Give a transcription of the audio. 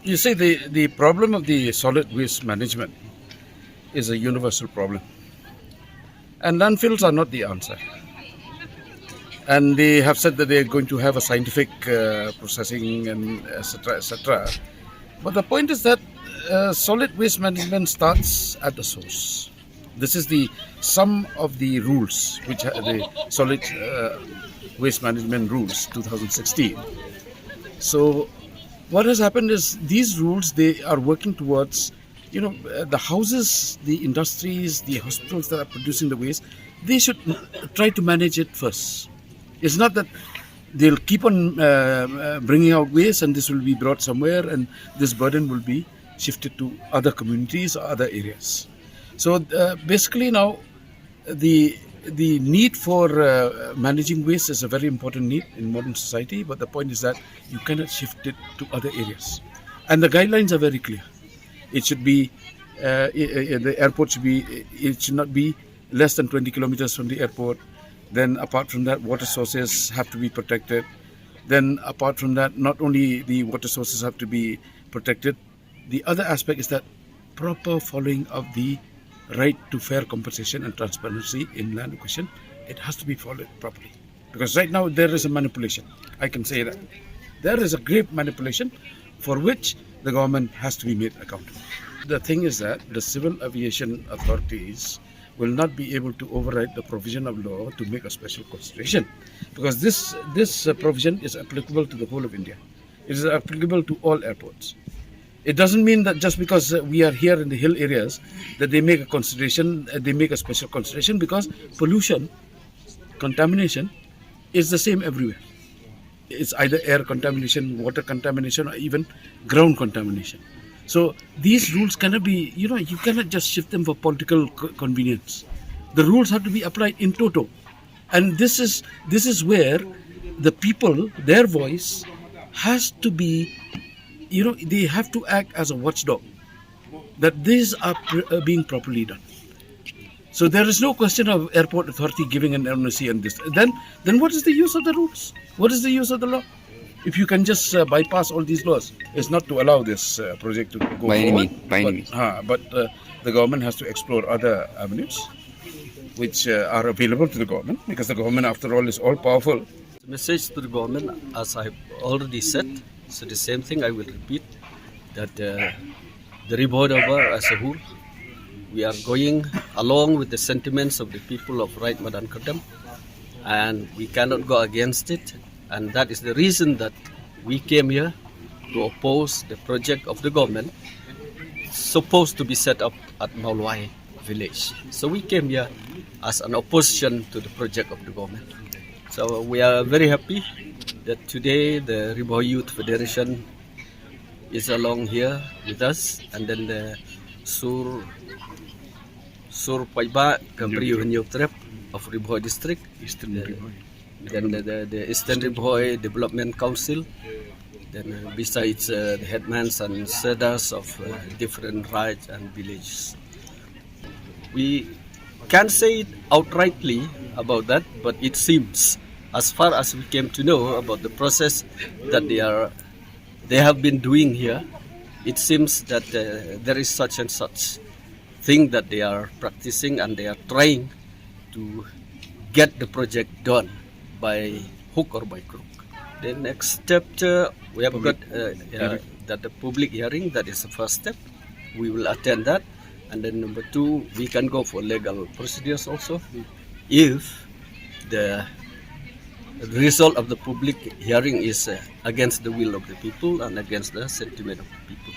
You see, the problem of the solid waste management is a universal problem. And landfills are not the answer. And they have said that they are going to have a scientific processing and etc. etc. But the point is that solid waste management starts at the source. This is the sum of the rules, which are the solid waste management rules 2016. So what has happened is these rules, they are working towards, the houses, the industries, the hospitals that are producing the waste, they should try to manage it first. It's not that they'll keep on bringing out waste and this will be brought somewhere and this burden will be shifted to other communities or other areas. So basically now the need for managing waste is a very important need in modern society, but the point is that you cannot shift it to other areas. And the guidelines are very clear. It should be, the airport it should not be less than 20 kilometers from the airport. Then apart from that, water sources have to be protected. Then apart from that, not only the water sources have to be protected, the other aspect is that proper following of the right to fair compensation and transparency in land acquisition, it has to be followed properly. Because right now there is a manipulation. I can say that. There is a grave manipulation for which the government has to be made accountable. The thing is that the civil aviation authorities will not be able to override the provision of law to make a special consideration, because this provision is applicable to the whole of India. It is applicable to all airports. It doesn't mean that just because we are here in the hill areas that they make a consideration, they make a special consideration, because pollution, contamination is the same everywhere. It's either air contamination, water contamination, or even ground contamination. So these rules cannot be, you cannot just shift them for political convenience. The rules have to be applied in toto. And this is where the people, their voice has to be, they have to act as a watchdog, that these are being properly done. So there is no question of airport authority giving an amnesty and this. Then what is the use of the rules? What is the use of the law? If you can just bypass all these laws, it's not to allow this project to go forward. But the government has to explore other avenues which are available to the government, because the government, after all, is all powerful. The message to the government, as I've already said, so the same thing I will repeat, that the Riboh as a whole, we are going along with the sentiments of the people of Right Madan Khyndew, and we cannot go against it. And that is the reason that we came here to oppose the project of the government supposed to be set up at Mawphor village. So we came here as an opposition to the project of the government. So we are very happy that today the Riboh Youth Federation is along here with us, and then the Sur paidbah khyndew trip of Riboh district, then the Eastern Riboh Development Council, then besides the headmen and sedas of different rides and villages. We can't say it outrightly about that, but it seems, as far as we came to know about the process that they have been doing here, it seems that there is such and such thing that they are practicing, and they are trying to get the project done by hook or by crook. The next step, we have got that the public hearing. That is the first step. We will attend that, and then number two, we can go for legal procedures also, if the result of the public hearing is against the will of the people and against the sentiment of the people.